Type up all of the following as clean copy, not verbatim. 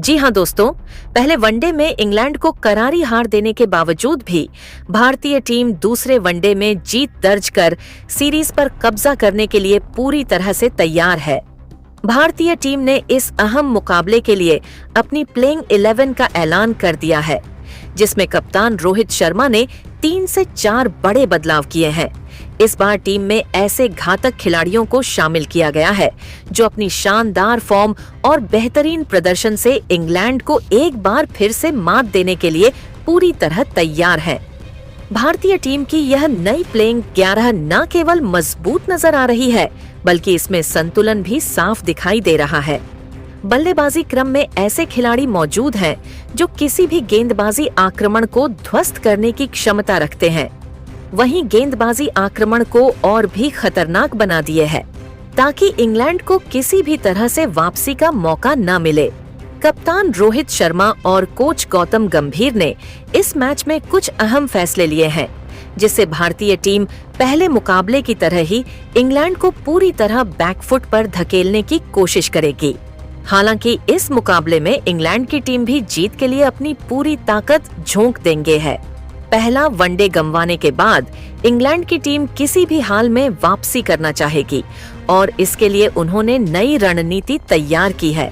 जी हाँ दोस्तों, पहले वनडे में इंग्लैंड को करारी हार देने के बावजूद भी भारतीय टीम दूसरे वनडे में जीत दर्ज कर सीरीज पर कब्जा करने के लिए पूरी तरह से तैयार है। भारतीय टीम ने इस अहम मुकाबले के लिए अपनी प्लेइंग 11 का ऐलान कर दिया है, जिसमें कप्तान रोहित शर्मा ने 3 से 4 बड़े बदलाव किए हैं। इस बार टीम में ऐसे घातक खिलाड़ियों को शामिल किया गया है जो अपनी शानदार फॉर्म और बेहतरीन प्रदर्शन से इंग्लैंड को एक बार फिर से मात देने के लिए पूरी तरह तैयार है। भारतीय टीम की यह नई प्लेइंग 11 न केवल मजबूत नजर आ रही है, बल्कि इसमें संतुलन भी साफ दिखाई दे रहा है। बल्लेबाजी क्रम में ऐसे खिलाड़ी मौजूद हैं जो किसी भी गेंदबाजी आक्रमण को ध्वस्त करने की क्षमता रखते हैं। वहीं गेंदबाजी आक्रमण को और भी खतरनाक बना दिए है, ताकि इंग्लैंड को किसी भी तरह से वापसी का मौका न मिले। कप्तान रोहित शर्मा और कोच गौतम गंभीर ने इस मैच में कुछ अहम फैसले लिए हैं, जिससे भारतीय टीम पहले मुकाबले की तरह ही इंग्लैंड को पूरी तरह बैकफुट पर धकेलने की कोशिश करेगी। हालांकि इस मुकाबले में इंग्लैंड की टीम भी जीत के लिए अपनी पूरी ताकत झोंक देंगे है। पहला वनडे गंवाने के बाद इंग्लैंड की टीम किसी भी हाल में वापसी करना चाहेगी और इसके लिए उन्होंने नई रणनीति तैयार की है।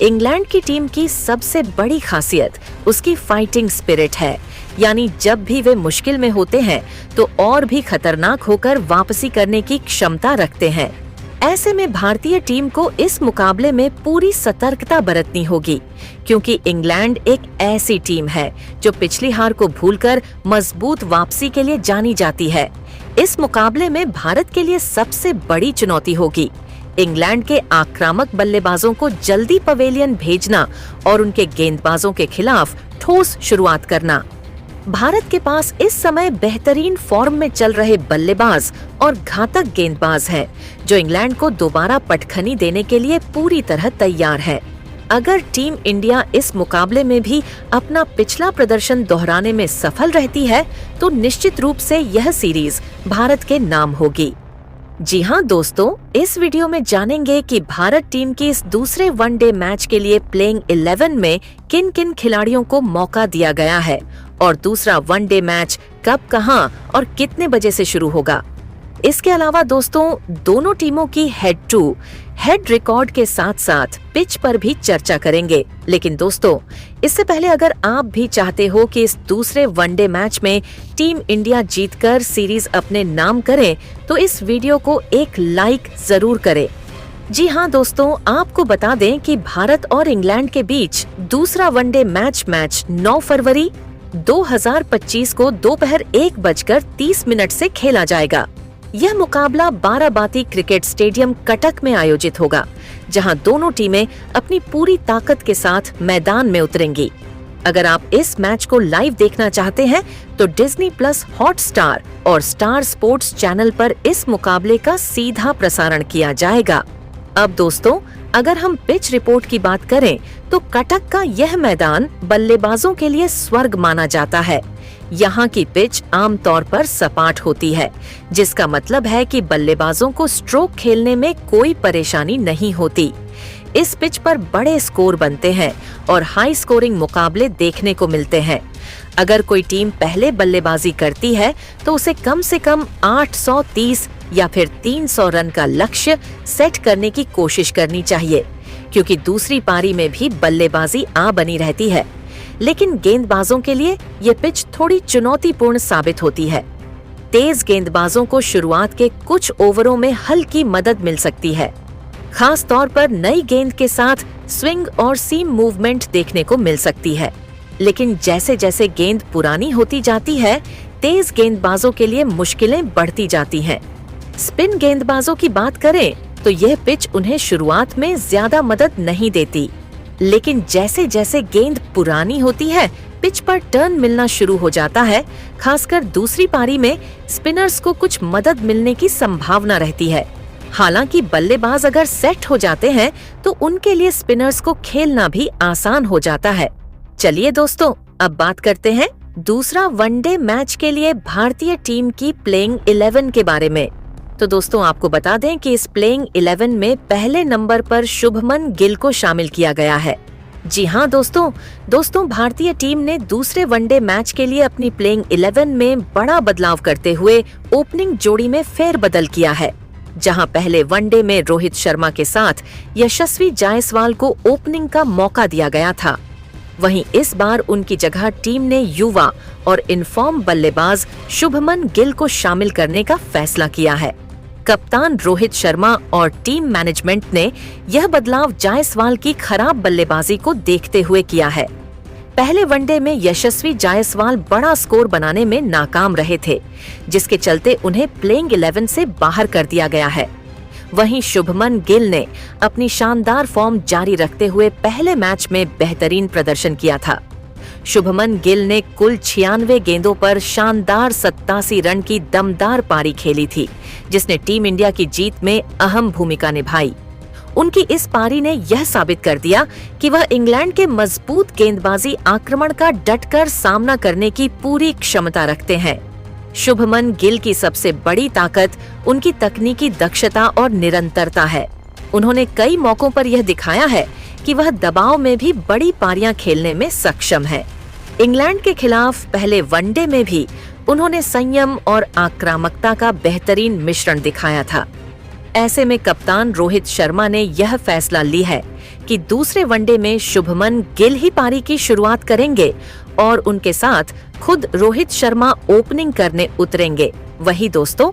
इंग्लैंड की टीम की सबसे बड़ी खासियत उसकी फाइटिंग स्पिरिट है, यानी जब भी वे मुश्किल में होते हैं तो और भी खतरनाक होकर वापसी करने की क्षमता रखते हैं। ऐसे में भारतीय टीम को इस मुकाबले में पूरी सतर्कता बरतनी होगी, क्योंकि इंग्लैंड एक ऐसी टीम है जो पिछली हार को भूलकर मजबूत वापसी के लिए जानी जाती है। इस मुकाबले में भारत के लिए सबसे बड़ी चुनौती होगी इंग्लैंड के आक्रामक बल्लेबाजों को जल्दी पवेलियन भेजना और उनके गेंदबाजों के खिलाफ ठोस शुरुआत करना। भारत के पास इस समय बेहतरीन फॉर्म में चल रहे बल्लेबाज और घातक गेंदबाज हैं, जो इंग्लैंड को दोबारा पटखनी देने के लिए पूरी तरह तैयार है। अगर टीम इंडिया इस मुकाबले में भी अपना पिछला प्रदर्शन दोहराने में सफल रहती है, तो निश्चित रूप से यह सीरीज भारत के नाम होगी। जी हाँ दोस्तों, इस वीडियो में जानेंगे कि भारत टीम की इस दूसरे वनडे मैच के लिए प्लेइंग 11 में किन किन खिलाड़ियों को मौका दिया गया है और दूसरा वनडे मैच कब, कहां और कितने बजे से शुरू होगा। इसके अलावा दोस्तों, दोनों टीमों की हेड टू हेड रिकॉर्ड के साथ साथ पिच पर भी चर्चा करेंगे। लेकिन दोस्तों, इससे पहले अगर आप भी चाहते हो कि इस दूसरे वनडे मैच में टीम इंडिया जीतकर सीरीज अपने नाम करे, तो इस वीडियो को एक लाइक जरूर करें। जी हाँ दोस्तों, आपको बता दें कि भारत और इंग्लैंड के बीच दूसरा वनडे मैच 9 फरवरी 2025 को दोपहर 1:30 से खेला जाएगा। यह मुकाबला बाराबाती क्रिकेट स्टेडियम कटक में आयोजित होगा, जहां दोनों टीमें अपनी पूरी ताकत के साथ मैदान में उतरेंगी। अगर आप इस मैच को लाइव देखना चाहते हैं, तो डिज्नी प्लस हॉटस्टार और स्टार स्पोर्ट्स चैनल पर इस मुकाबले का सीधा प्रसारण किया जाएगा। अब दोस्तों, अगर हम पिच रिपोर्ट की बात करें, तो कटक का यह मैदान बल्लेबाजों के लिए स्वर्ग माना जाता है। यहाँ की पिच आमतौर पर सपाट होती है, जिसका मतलब है कि बल्लेबाजों को स्ट्रोक खेलने में कोई परेशानी नहीं होती। इस पिच पर बड़े स्कोर बनते हैं और हाई स्कोरिंग मुकाबले देखने को मिलते हैं। अगर कोई टीम पहले बल्लेबाजी करती है, तो उसे कम से कम 830 या फिर 300 रन का लक्ष्य सेट करने की कोशिश करनी चाहिए, क्योंकि दूसरी पारी में भी बल्लेबाजी आ बनी रहती है। लेकिन गेंदबाजों के लिए ये पिच थोड़ी चुनौतीपूर्ण साबित होती है। तेज गेंदबाजों को शुरुआत के कुछ ओवरों में हल्की मदद मिल सकती है, खास तौर पर नई गेंद के साथ स्विंग और सीम मूवमेंट देखने को मिल सकती है। लेकिन जैसे जैसे गेंद पुरानी होती जाती है, तेज गेंदबाजों के लिए मुश्किलें बढ़ती जाती हैं। स्पिन गेंदबाजों की बात करें, तो यह पिच उन्हें शुरुआत में ज्यादा मदद नहीं देती, लेकिन जैसे जैसे गेंद पुरानी होती है, पिच पर टर्न मिलना शुरू हो जाता है। खासकर दूसरी पारी में स्पिनर्स को कुछ मदद मिलने की संभावना रहती है। हालांकि बल्लेबाज अगर सेट हो जाते हैं, तो उनके लिए स्पिनर्स को खेलना भी आसान हो जाता है। चलिए दोस्तों, अब बात करते हैं दूसरा वनडे मैच के लिए भारतीय टीम की प्लेइंग 11 के बारे में। तो दोस्तों, आपको बता दें कि इस प्लेइंग 11 में पहले नंबर पर शुभमन गिल को शामिल किया गया है। जी हाँ दोस्तों भारतीय टीम ने दूसरे वनडे मैच के लिए अपनी प्लेइंग 11 में बड़ा बदलाव करते हुए ओपनिंग जोड़ी में फेरबदल किया है। जहां पहले वनडे में रोहित शर्मा के साथ यशस्वी जायसवाल को ओपनिंग का मौका दिया गया था, वहीं इस बार उनकी जगह टीम ने युवा और इनफॉर्म बल्लेबाज शुभमन गिल को शामिल करने का फैसला किया है। कप्तान रोहित शर्मा और टीम मैनेजमेंट ने यह बदलाव जायसवाल की खराब बल्लेबाजी को देखते हुए किया है। पहले वनडे में यशस्वी जायसवाल बड़ा स्कोर बनाने में नाकाम रहे थे, जिसके चलते उन्हें प्लेइंग 11 से बाहर कर दिया गया है। वहीं शुभमन गिल ने अपनी शानदार फॉर्म जारी रखते हुए पहले मैच में बेहतरीन प्रदर्शन किया था। शुभमन गिल ने कुल 96 गेंदों पर शानदार 87 रन की दमदार पारी खेली थी, जिसने टीम इंडिया की जीत में अहम भूमिका निभाई। उनकी इस पारी ने यह साबित कर दिया कि वह इंग्लैंड के मजबूत गेंदबाजी आक्रमण का डटकर सामना करने की पूरी क्षमता रखते हैं। शुभमन गिल की सबसे बड़ी ताकत उनकी तकनीकी दक्षता और निरंतरता है। उन्होंने कई मौकों पर यह दिखाया है कि वह दबाव में भी बड़ी पारियां खेलने में सक्षम है। इंग्लैंड के खिलाफ पहले वनडे में भी उन्होंने संयम और आक्रामकता का बेहतरीन मिश्रण दिखाया था। ऐसे में कप्तान रोहित शर्मा ने यह फैसला ली है कि दूसरे वनडे में शुभमन गिल ही पारी की शुरुआत करेंगे और उनके साथ खुद रोहित शर्मा ओपनिंग करने उतरेंगे। वही दोस्तों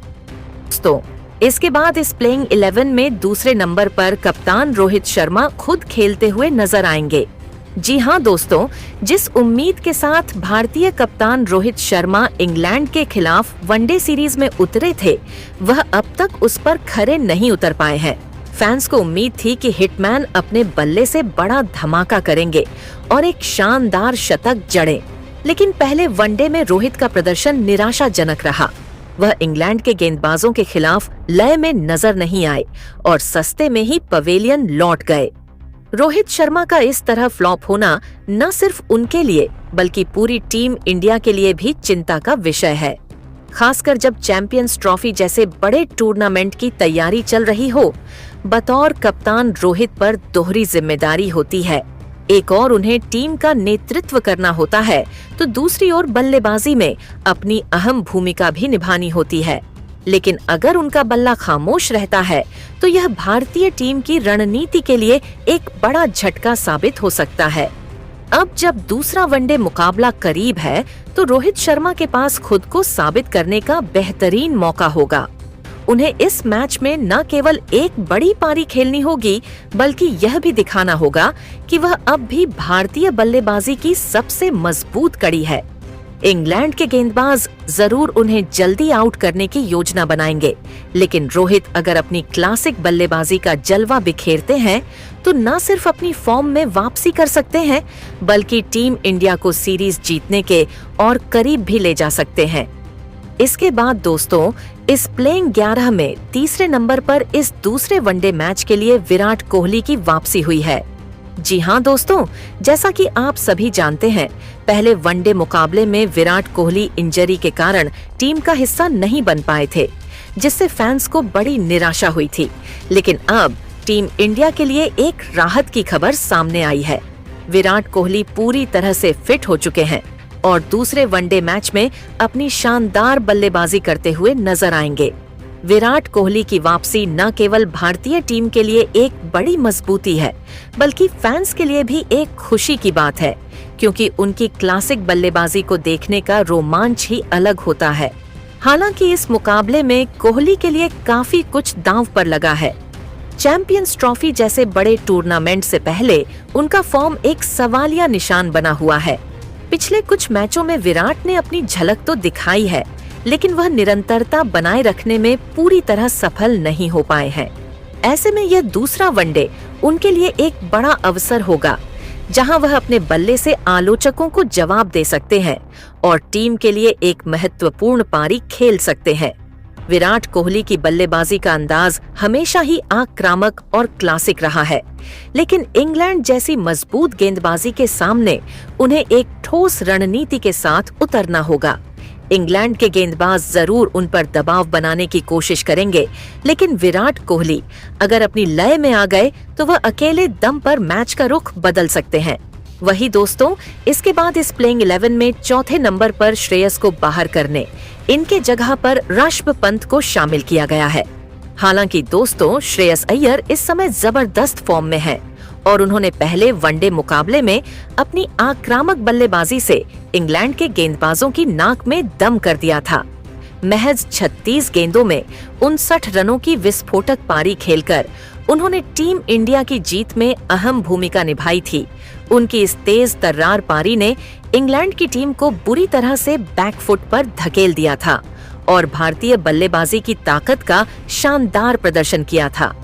इसके बाद इस प्लेइंग 11 में दूसरे नंबर पर कप्तान रोहित शर्मा खुद खेलते हुए नजर आएंगे। जी हाँ दोस्तों, जिस उम्मीद के साथ भारतीय कप्तान रोहित शर्मा इंग्लैंड के खिलाफ वनडे सीरीज में उतरे थे, वह अब तक उस पर खरे नहीं उतर पाए हैं। फैंस को उम्मीद थी कि हिटमैन अपने बल्ले से बड़ा धमाका करेंगे और एक शानदार शतक जड़े, लेकिन पहले वनडे में रोहित का प्रदर्शन निराशाजनक रहा। वह इंग्लैंड के गेंदबाजों के खिलाफ लय में नजर नहीं आए और सस्ते में ही पवेलियन लौट गए। रोहित शर्मा का इस तरह फ्लॉप होना न सिर्फ उनके लिए बल्कि पूरी टीम इंडिया के लिए भी चिंता का विषय है, खासकर जब चैंपियंस ट्रॉफी जैसे बड़े टूर्नामेंट की तैयारी चल रही हो। बतौर कप्तान रोहित पर दोहरी जिम्मेदारी होती है, एक और उन्हें टीम का नेतृत्व करना होता है, तो दूसरी ओर बल्लेबाजी में अपनी अहम भूमिका भी निभानी होती है। लेकिन अगर उनका बल्ला खामोश रहता है तो यह भारतीय टीम की रणनीति के लिए एक बड़ा झटका साबित हो सकता है। अब जब दूसरा वनडे मुकाबला करीब है तो रोहित शर्मा के पास खुद को साबित करने का बेहतरीन मौका होगा। उन्हें इस मैच में न केवल एक बड़ी पारी खेलनी होगी बल्कि यह भी दिखाना होगा कि वह अब भी भारतीय बल्लेबाजी की सबसे मजबूत कड़ी है। इंग्लैंड के गेंदबाज जरूर उन्हें जल्दी आउट करने की योजना बनाएंगे, लेकिन रोहित अगर अपनी क्लासिक बल्लेबाजी का जलवा बिखेरते हैं तो न सिर्फ अपनी फॉर्म में वापसी कर सकते हैं बल्कि टीम इंडिया को सीरीज जीतने के और करीब भी ले जा सकते हैं। इसके बाद दोस्तों, इस प्लेइंग 11 में तीसरे नंबर पर इस दूसरे वनडे मैच के लिए विराट कोहली की वापसी हुई है। जी हाँ दोस्तों, जैसा कि आप सभी जानते हैं, पहले वनडे मुकाबले में विराट कोहली इंजरी के कारण टीम का हिस्सा नहीं बन पाए थे, जिससे फैंस को बड़ी निराशा हुई थी। लेकिन अब टीम इंडिया के लिए एक राहत की खबर सामने आई है। विराट कोहली पूरी तरह से फिट हो चुके हैं और दूसरे वनडे मैच में अपनी शानदार बल्लेबाजी करते हुए नजर आएंगे। विराट कोहली की वापसी न केवल भारतीय टीम के लिए एक बड़ी मजबूती है बल्कि फैंस के लिए भी एक खुशी की बात है, क्योंकि उनकी क्लासिक बल्लेबाजी को देखने का रोमांच ही अलग होता है। हालांकि इस मुकाबले में कोहली के लिए काफी कुछ दांव पर लगा है। चैंपियंस ट्रॉफी जैसे बड़े टूर्नामेंट से पहले उनका फॉर्म एक सवालिया निशान बना हुआ है। पिछले कुछ मैचों में विराट ने अपनी झलक तो दिखाई है, लेकिन वह निरंतरता बनाए रखने में पूरी तरह सफल नहीं हो पाए हैं। ऐसे में यह दूसरा वनडे उनके लिए एक बड़ा अवसर होगा, जहां वह अपने बल्ले से आलोचकों को जवाब दे सकते हैं और टीम के लिए एक महत्वपूर्ण पारी खेल सकते हैं। विराट कोहली की बल्लेबाजी का अंदाज हमेशा ही आक्रामक और क्लासिक रहा है, लेकिन इंग्लैंड जैसी मजबूत गेंदबाजी के सामने उन्हें एक ठोस रणनीति के साथ उतरना होगा। इंग्लैंड के गेंदबाज जरूर उन पर दबाव बनाने की कोशिश करेंगे, लेकिन विराट कोहली अगर अपनी लय में आ गए तो वह अकेले दम पर मैच का रुख बदल सकते हैं। वही दोस्तों, इसके बाद इस प्लेइंग 11 में चौथे नंबर पर श्रेयस को बाहर करने इनके जगह पर ऋषभ पंत को शामिल किया गया है। हालांकि दोस्तों, श्रेयस अय्यर इस समय जबरदस्त फॉर्म में है और उन्होंने पहले वनडे मुकाबले में अपनी आक्रामक बल्लेबाजी से इंग्लैंड के गेंदबाजों की नाक में दम कर दिया था। महज 36 गेंदों में 59 रनों की विस्फोटक पारी खेलकर उन्होंने टीम इंडिया की जीत में अहम भूमिका निभाई थी। उनकी इस तेज तर्रार पारी ने इंग्लैंड की टीम को बुरी तरह से बैकफुट पर धकेल दिया था और भारतीय बल्लेबाजी की ताकत का शानदार प्रदर्शन किया था।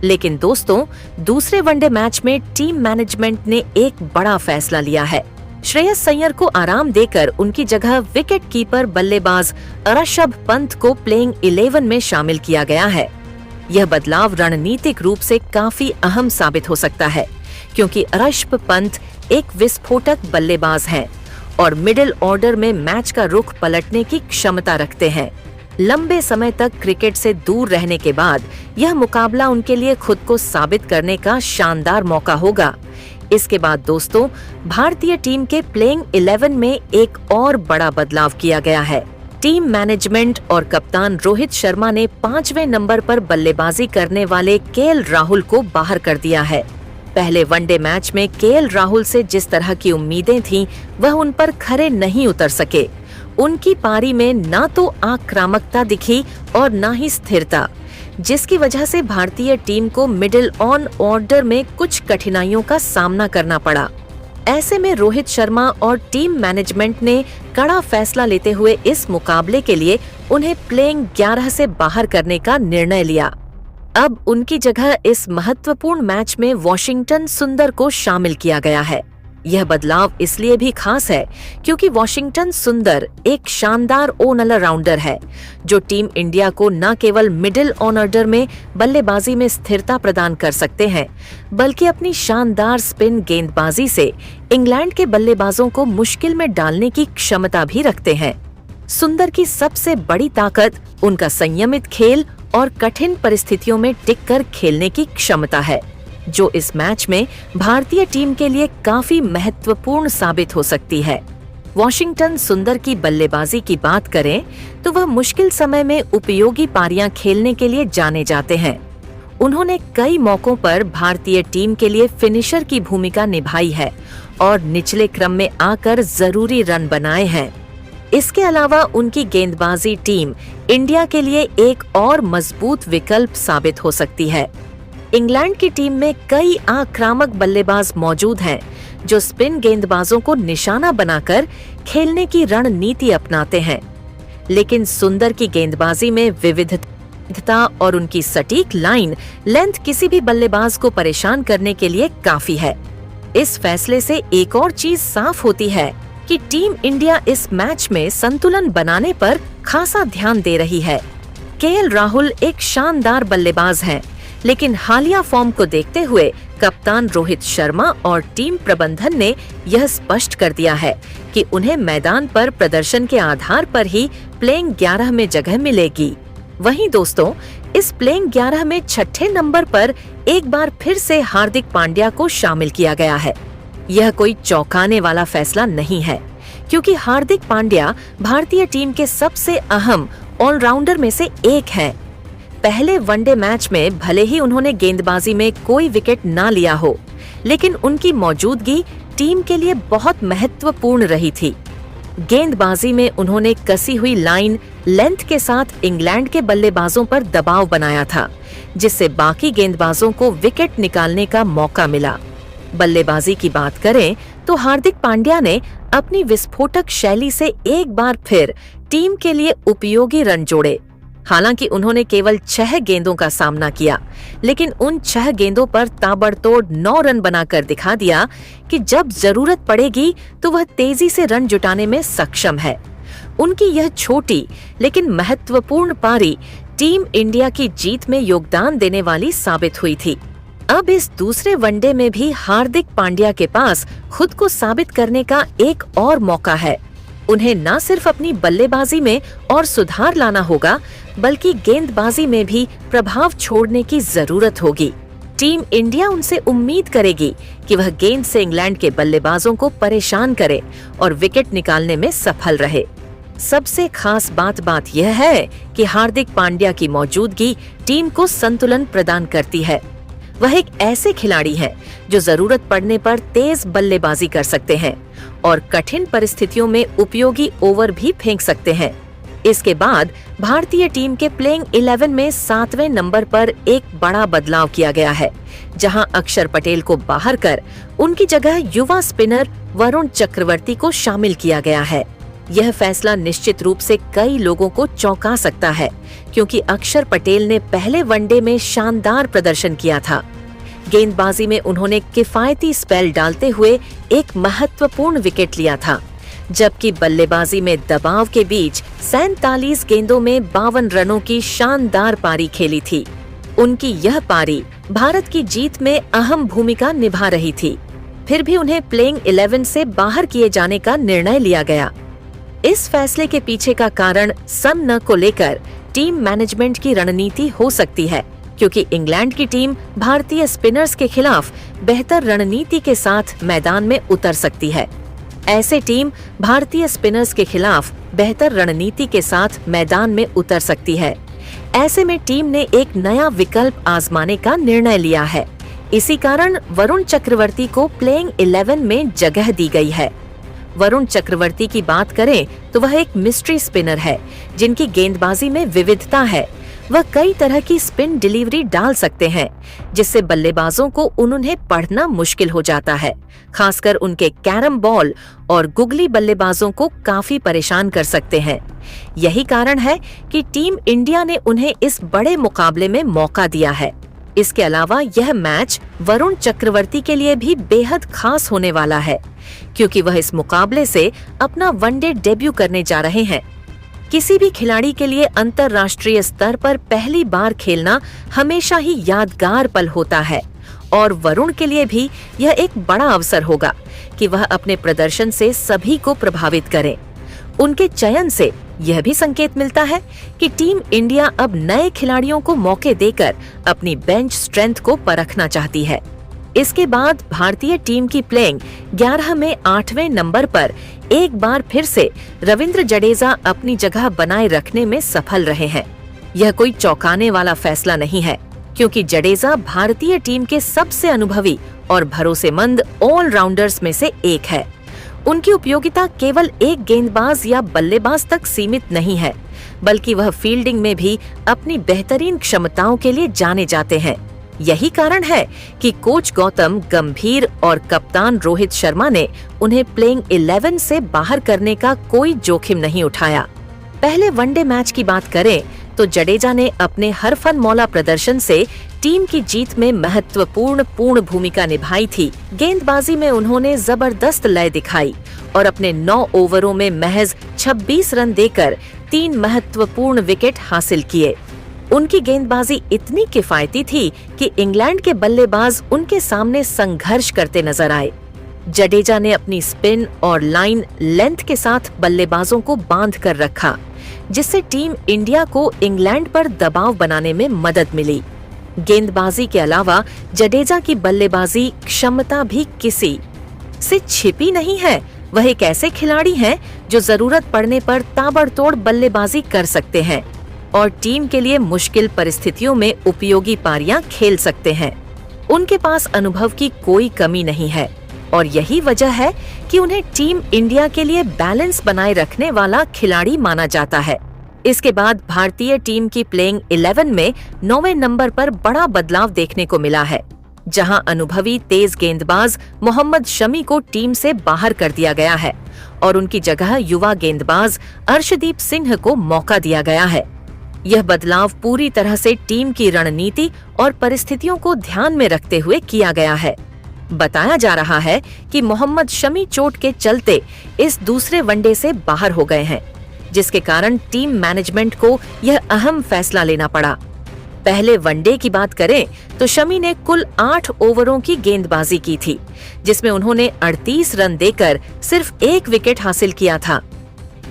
लेकिन दोस्तों, दूसरे वनडे मैच में टीम मैनेजमेंट ने एक बड़ा फैसला लिया है। श्रेयस अय्यर को आराम देकर उनकी जगह विकेट कीपर बल्लेबाज ऋषभ पंत को प्लेइंग 11 में शामिल किया गया है। यह बदलाव रणनीतिक रूप से काफी अहम साबित हो सकता है, क्योंकि ऋषभ पंत एक विस्फोटक बल्लेबाज हैं और मिडिल ऑर्डर में मैच का रुख पलटने की क्षमता रखते हैं। लंबे समय तक क्रिकेट से दूर रहने के बाद यह मुकाबला उनके लिए खुद को साबित करने का शानदार मौका होगा। इसके बाद दोस्तों, भारतीय टीम के प्लेइंग 11 में एक और बड़ा बदलाव किया गया है। टीम मैनेजमेंट और कप्तान रोहित शर्मा ने 5वें नंबर पर बल्लेबाजी करने वाले केएल राहुल को बाहर कर दिया है। पहले वनडे मैच में केएल राहुल से जिस तरह की उम्मीदें थीं, वह उन पर खरे नहीं उतर सके। उनकी पारी में न तो आक्रामकता दिखी और न ही स्थिरता, जिसकी वजह से भारतीय टीम को मिडिल ऑन ऑर्डर में कुछ कठिनाइयों का सामना करना पड़ा। ऐसे में रोहित शर्मा और टीम मैनेजमेंट ने कड़ा फैसला लेते हुए इस मुकाबले के लिए उन्हें प्लेइंग 11 से बाहर करने का निर्णय लिया। अब उनकी जगह इस महत्वपूर्ण मैच में वॉशिंगटन सुंदर को शामिल किया गया है। यह बदलाव इसलिए भी खास है क्योंकि वॉशिंगटन सुंदर एक शानदार ऑलराउंडर है, जो टीम इंडिया को न केवल मिडिल ऑर्डर में बल्लेबाजी में स्थिरता प्रदान कर सकते हैं, बल्कि अपनी शानदार स्पिन गेंदबाजी से इंग्लैंड के बल्लेबाजों को मुश्किल में डालने की क्षमता भी रखते हैं। सुंदर की सबसे बड़ी ताकत उनका संयमित खेल और कठिन परिस्थितियों में टिककर खेलने की क्षमता है, जो इस मैच में भारतीय टीम के लिए काफी महत्वपूर्ण साबित हो सकती है। वॉशिंगटन सुंदर की बल्लेबाजी की बात करें तो वह मुश्किल समय में उपयोगी पारियां खेलने के लिए जाने जाते हैं। उन्होंने कई मौकों पर भारतीय टीम के लिए फिनिशर की भूमिका निभाई है और निचले क्रम में आकर जरूरी रन बनाए हैं। इसके अलावा उनकी गेंदबाजी टीम इंडिया के लिए एक और मजबूत विकल्प साबित हो सकती है। इंग्लैंड की टीम में कई आक्रामक बल्लेबाज मौजूद हैं, जो स्पिन गेंदबाजों को निशाना बनाकर खेलने की रणनीति अपनाते हैं। लेकिन सुंदर की गेंदबाजी में विविधता और उनकी सटीक लाइन लेंथ किसी भी बल्लेबाज को परेशान करने के लिए काफी है। इस फैसले से एक और चीज साफ होती है कि टीम इंडिया इस मैच में संतुलन बनाने पर खासा ध्यान दे रही है। केएल राहुल एक शानदार बल्लेबाज हैं, लेकिन हालिया फॉर्म को देखते हुए कप्तान रोहित शर्मा और टीम प्रबंधन ने यह स्पष्ट कर दिया है कि उन्हें मैदान पर प्रदर्शन के आधार पर ही प्लेइंग 11 में जगह मिलेगी। वहीं दोस्तों, इस प्लेइंग 11 में छठे नंबर पर एक बार फिर से हार्दिक पांड्या को शामिल किया गया है। यह कोई चौंकाने वाला फैसला नहीं है, क्योंकि हार्दिक पांड्या भारतीय टीम के सबसे अहम ऑलराउंडर में से एक हैं। पहले वनडे मैच में भले ही उन्होंने गेंदबाजी में कोई विकेट ना लिया हो, लेकिन उनकी मौजूदगी टीम के लिए बहुत महत्वपूर्ण रही थी। गेंदबाजी में उन्होंने कसी हुई लाइन लेंथ के साथ इंग्लैंड के बल्लेबाजों पर दबाव बनाया था, जिससे बाकी गेंदबाजों को विकेट निकालने का मौका मिला। बल्लेबाजी की बात करें तो हार्दिक पांड्या ने अपनी विस्फोटक शैली से एक बार फिर टीम के लिए उपयोगी रन जोड़े। हालांकि उन्होंने केवल 6 गेंदों का सामना किया, लेकिन उन 6 गेंदों पर ताबड़तोड़ 9 रन बनाकर दिखा दिया कि जब जरूरत पड़ेगी तो वह तेजी से रन जुटाने में सक्षम है। उनकी यह छोटी लेकिन महत्वपूर्ण पारी टीम इंडिया की जीत में योगदान देने वाली साबित हुई थी। अब इस दूसरे वनडे में भी हार्दिक पांड्या के पास खुद को साबित करने का एक और मौका है। उन्हें न सिर्फ अपनी बल्लेबाजी में और सुधार लाना होगा, बल्कि गेंदबाजी में भी प्रभाव छोड़ने की जरूरत होगी। टीम इंडिया उनसे उम्मीद करेगी कि वह गेंद से इंग्लैंड के बल्लेबाजों को परेशान करे और विकेट निकालने में सफल रहे। सबसे खास बात यह है कि हार्दिक पांड्या की मौजूदगी टीम को संतुलन प्रदान करती है। वह एक ऐसे खिलाड़ी हैं जो जरूरत पड़ने पर तेज बल्लेबाजी कर सकते हैं और कठिन परिस्थितियों में उपयोगी ओवर भी फेंक सकते हैं। इसके बाद भारतीय टीम के प्लेइंग 11 में 7वें नंबर पर एक बड़ा बदलाव किया गया है, जहां अक्षर पटेल को बाहर कर उनकी जगह युवा स्पिनर वरुण चक्रवर्ती को शामिल किया गया है। यह फैसला निश्चित रूप से कई लोगों को चौंका सकता है, क्योंकि अक्षर पटेल ने पहले वनडे में शानदार प्रदर्शन किया था। गेंदबाजी में उन्होंने किफायती स्पेल डालते हुए एक महत्वपूर्ण विकेट लिया था, जबकि बल्लेबाजी में दबाव के बीच 47 गेंदों में 52 रनों की शानदार पारी खेली थी। उनकी यह पारी भारत की जीत में अहम भूमिका निभा रही थी। फिर भी उन्हें प्लेइंग 11 से बाहर किए जाने का निर्णय लिया गया। इस फैसले के पीछे का कारण सन न को लेकर टीम मैनेजमेंट की रणनीति हो सकती है, क्योंकि इंग्लैंड की टीम भारतीय स्पिनर्स के खिलाफ बेहतर रणनीति के साथ मैदान में उतर सकती है। ऐसे टीम भारतीय स्पिनर्स के खिलाफ बेहतर रणनीति के साथ मैदान में उतर सकती है। ऐसे में टीम ने एक नया विकल्प आजमाने का निर्णय लिया है। इसी कारण वरुण चक्रवर्ती को प्लेइंग 11 में जगह दी गई है। वरुण चक्रवर्ती की बात करें तो वह एक मिस्ट्री स्पिनर है, जिनकी गेंदबाजी में विविधता है। वह कई तरह की स्पिन डिलीवरी डाल सकते हैं, जिससे बल्लेबाजों को उन्हें पढ़ना मुश्किल हो जाता है। खासकर उनके कैरम बॉल और गुगली बल्लेबाजों को काफी परेशान कर सकते हैं। यही कारण है कि टीम इंडिया ने उन्हें इस बड़े मुकाबले में मौका दिया है। इसके अलावा यह मैच वरुण चक्रवर्ती के लिए भी बेहद खास होने वाला है, क्योंकि वह इस मुकाबले से अपना वनडे डेब्यू करने जा रहे हैं। किसी भी खिलाड़ी के लिए अंतर्राष्ट्रीय स्तर पर पहली बार खेलना हमेशा ही यादगार पल होता है, और वरुण के लिए भी यह एक बड़ा अवसर होगा कि वह अपने प्रदर्शन से सभी को प्रभावित करें। उनके चयन से यह भी संकेत मिलता है कि टीम इंडिया अब नए खिलाड़ियों को मौके देकर अपनी बेंच स्ट्रेंथ को परखना चाहती है। इसके बाद भारतीय टीम की प्लेइंग 11 में 8वें नंबर पर एक बार फिर से रविंद्र जडेजा अपनी जगह बनाए रखने में सफल रहे हैं। यह कोई चौंकाने वाला फैसला नहीं है, क्योंकि जडेजा भारतीय टीम के सबसे अनुभवी और भरोसेमंद ऑलराउंडर्स में से एक है। उनकी उपयोगिता केवल एक गेंदबाज या बल्लेबाज तक सीमित नहीं है, बल्कि वह फील्डिंग में भी अपनी बेहतरीन क्षमताओं के लिए जाने जाते हैं। यही कारण है कि कोच गौतम गंभीर और कप्तान रोहित शर्मा ने उन्हें प्लेइंग 11 से बाहर करने का कोई जोखिम नहीं उठाया। पहले वनडे मैच की बात करें तो जडेजा ने अपने हरफन मौला प्रदर्शन से टीम की जीत में महत्वपूर्ण भूमिका निभाई थी। गेंदबाजी में उन्होंने जबरदस्त लय दिखाई और अपने 9 ओवरों में महज 26 रन देकर 3 महत्वपूर्ण विकेट हासिल किए। उनकी गेंदबाजी इतनी किफायती थी कि इंग्लैंड के बल्लेबाज उनके सामने संघर्ष करते नजर आए। जडेजा ने अपनी स्पिन और लाइन लेंथ के साथ बल्लेबाजों को बांध कर रखा, जिससे टीम इंडिया को इंग्लैंड पर दबाव बनाने में मदद मिली। गेंदबाजी के अलावा जडेजा की बल्लेबाजी क्षमता भी किसी से छिपी नहीं है। वह एक ऐसे खिलाड़ी हैं जो जरूरत पड़ने पर ताबड़तोड़ बल्लेबाजी कर सकते हैं और टीम के लिए मुश्किल परिस्थितियों में उपयोगी पारियां खेल सकते हैं। उनके पास अनुभव की कोई कमी नहीं है और यही वजह है कि उन्हें टीम इंडिया के लिए बैलेंस बनाए रखने वाला खिलाड़ी माना जाता है। इसके बाद भारतीय टीम की प्लेइंग 11 में 9वें नंबर पर बड़ा बदलाव देखने को मिला है, जहां अनुभवी तेज गेंदबाज मोहम्मद शमी को टीम से बाहर कर दिया गया है और उनकी जगह युवा गेंदबाज अर्शदीप सिंह को मौका दिया गया है। यह बदलाव पूरी तरह से टीम की रणनीति और परिस्थितियों को ध्यान में रखते हुए किया गया है। बताया जा रहा है कि मोहम्मद शमी चोट के चलते इस दूसरे वनडे से बाहर हो गए हैं, जिसके कारण टीम मैनेजमेंट को यह अहम फैसला लेना पड़ा। पहले वनडे की बात करें तो शमी ने कुल 8 ओवरों की गेंदबाजी की थी, जिसमें उन्होंने 38 रन देकर सिर्फ 1 विकेट हासिल किया था।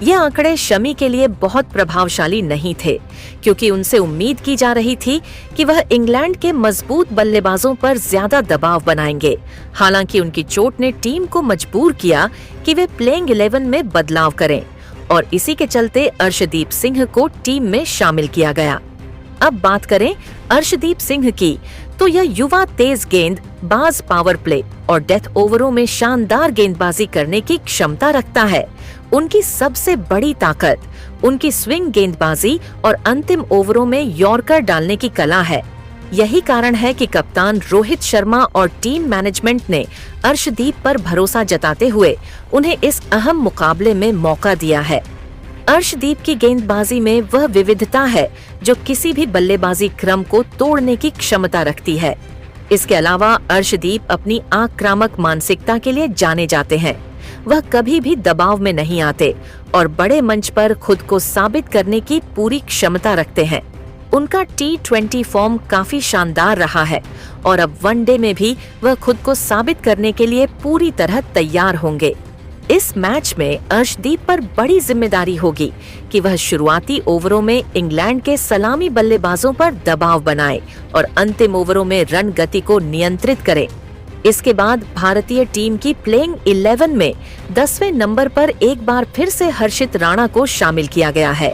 ये आंकड़े शमी के लिए बहुत प्रभावशाली नहीं थे, क्योंकि उनसे उम्मीद की जा रही थी कि वह इंग्लैंड के मजबूत बल्लेबाजों पर ज्यादा दबाव बनाएंगे। हालांकि उनकी चोट ने टीम को मजबूर किया कि वे प्लेइंग 11 में बदलाव करें और इसी के चलते अर्शदीप सिंह को टीम में शामिल किया गया। अब बात करें अर्शदीप सिंह की, तो यह युवा तेज गेंद बाज पावर प्ले और डेथ ओवरों में शानदार गेंदबाजी करने की क्षमता रखता है। उनकी सबसे बड़ी ताकत उनकी स्विंग गेंदबाजी और अंतिम ओवरों में यॉर्कर डालने की कला है। यही कारण है कि कप्तान रोहित शर्मा और टीम मैनेजमेंट ने अर्शदीप पर भरोसा जताते हुए उन्हें इस अहम मुकाबले में मौका दिया है। अर्शदीप की गेंदबाजी में वह विविधता है जो किसी भी बल्लेबाजी क्रम को तोड़ने की क्षमता रखती है। इसके अलावा अर्शदीप अपनी आक्रामक मानसिकता के लिए जाने जाते हैं। वह कभी भी दबाव में नहीं आते और बड़े मंच पर खुद को साबित करने की पूरी क्षमता रखते हैं। उनका T20 फॉर्म काफी शानदार रहा है और अब वनडे में भी वह खुद को साबित करने के लिए पूरी तरह तैयार होंगे। इस मैच में अर्शदीप पर बड़ी जिम्मेदारी होगी कि वह शुरुआती ओवरों में इंग्लैंड के सलामी बल्लेबाजों पर दबाव बनाए और अंतिम ओवरों में रन गति को नियंत्रित करे। इसके बाद भारतीय टीम की प्लेइंग 11 में 10वें नंबर पर एक बार फिर से हर्षित राणा को शामिल किया गया है।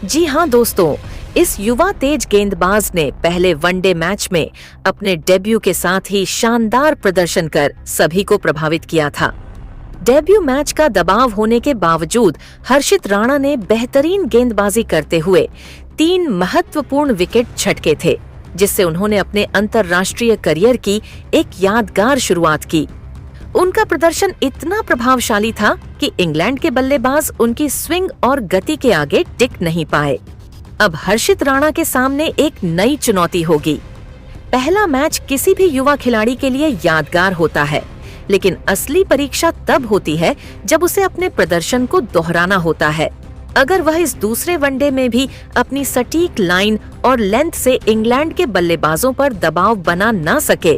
जी हाँ दोस्तों, इस युवा तेज गेंदबाज ने पहले वनडे मैच में अपने डेब्यू के साथ ही शानदार प्रदर्शन कर सभी को प्रभावित किया था। डेब्यू मैच का दबाव होने के बावजूद हर्षित राणा ने बेहतरीन गेंदबाजी करते हुए 3 महत्वपूर्ण विकेट झटके थे, जिससे उन्होंने अपने अंतर्राष्ट्रीय करियर की एक यादगार शुरुआत की। उनका प्रदर्शन इतना प्रभावशाली था कि इंग्लैंड के बल्लेबाज उनकी स्विंग और गति के आगे टिक नहीं पाए। अब हर्षित राणा के सामने एक नई चुनौती होगी। पहला मैच किसी भी युवा खिलाड़ी के लिए यादगार होता है, लेकिन असली परीक्षा तब होती है जब उसे अपने प्रदर्शन को दोहराना होता है। अगर वह इस दूसरे वनडे में भी अपनी सटीक लाइन और लेंथ से इंग्लैंड के बल्लेबाजों पर दबाव बना ना सके,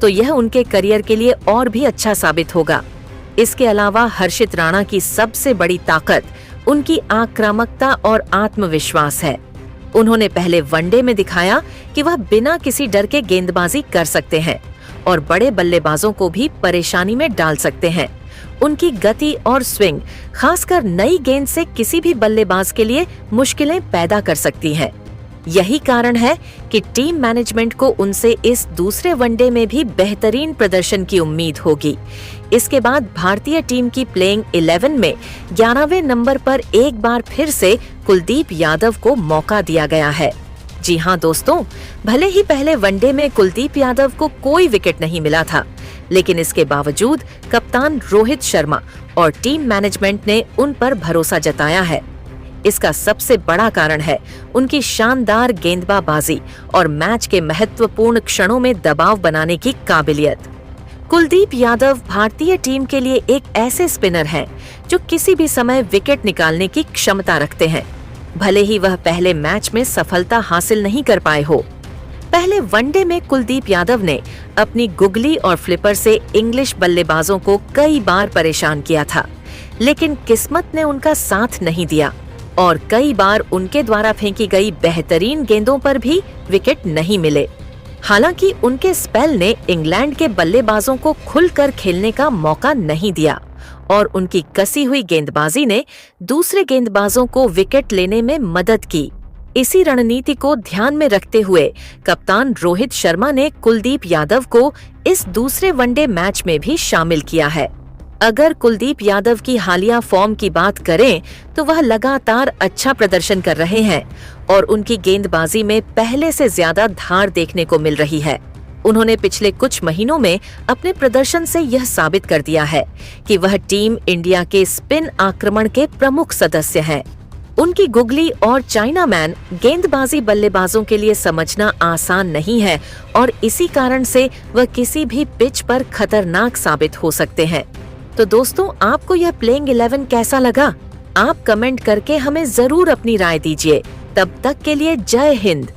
तो यह उनके करियर के लिए और भी अच्छा साबित होगा। इसके अलावा हर्षित राणा की सबसे बड़ी ताकत उनकी आक्रामकता और आत्मविश्वास है। उन्होंने पहले वनडे में दिखाया कि वह बिना किसी डर के गेंदबाजी कर सकते हैं और बड़े बल्लेबाजों को भी परेशानी में डाल सकते हैं। उनकी गति और स्विंग खासकर नई गेंद से किसी भी बल्लेबाज के लिए मुश्किलें पैदा कर सकती हैं। यही कारण है कि टीम मैनेजमेंट को उनसे इस दूसरे वनडे में भी बेहतरीन प्रदर्शन की उम्मीद होगी। इसके बाद भारतीय टीम की प्लेइंग 11 में 11वें नंबर पर एक बार फिर से कुलदीप यादव को मौका दिया गया है। जी हाँ दोस्तों, भले ही पहले वनडे में कुलदीप यादव को कोई विकेट नहीं मिला था, लेकिन इसके बावजूद कप्तान रोहित शर्मा और टीम मैनेजमेंट ने उन पर भरोसा जताया है। इसका सबसे बड़ा कारण है उनकी शानदार गेंदबाजी और मैच के महत्वपूर्ण क्षणों में दबाव बनाने की काबिलियत। कुलदीप यादव भारतीय टीम के लिए एक ऐसे स्पिनर हैं जो किसी भी समय विकेट निकालने की क्षमता रखते हैं, भले ही वह पहले मैच में सफलता हासिल नहीं कर पाए हो। पहले वनडे में कुलदीप यादव ने अपनी गुगली और फ्लिपर से इंग्लिश बल्लेबाजों को कई बार परेशान किया था, लेकिन किस्मत ने उनका साथ नहीं दिया और कई बार उनके द्वारा फेंकी गई बेहतरीन गेंदों पर भी विकेट नहीं मिले। हालांकि उनके स्पेल ने इंग्लैंड के बल्लेबाजों को खुलकर खेलने का मौका नहीं दिया और उनकी कसी हुई गेंदबाजी ने दूसरे गेंदबाजों को विकेट लेने में मदद की। इसी रणनीति को ध्यान में रखते हुए कप्तान रोहित शर्मा ने कुलदीप यादव को इस दूसरे वनडे मैच में भी शामिल किया है। अगर कुलदीप यादव की हालिया फॉर्म की बात करें तो वह लगातार अच्छा प्रदर्शन कर रहे हैं और उनकी गेंदबाजी में पहले से ज्यादा धार देखने को मिल रही है। उन्होंने पिछले कुछ महीनों में अपने प्रदर्शन से यह साबित कर दिया है कि वह टीम इंडिया के स्पिन आक्रमण के प्रमुख सदस्य हैं। उनकी गुगली और चाइना मैन गेंदबाजी बल्लेबाजों के लिए समझना आसान नहीं है और इसी कारण से वह किसी भी पिच पर खतरनाक साबित हो सकते हैं। तो दोस्तों, आपको यह प्लेइंग 11 कैसा लगा? आप कमेंट करके हमें जरूर अपनी राय दीजिए। तब तक के लिए जय हिंद।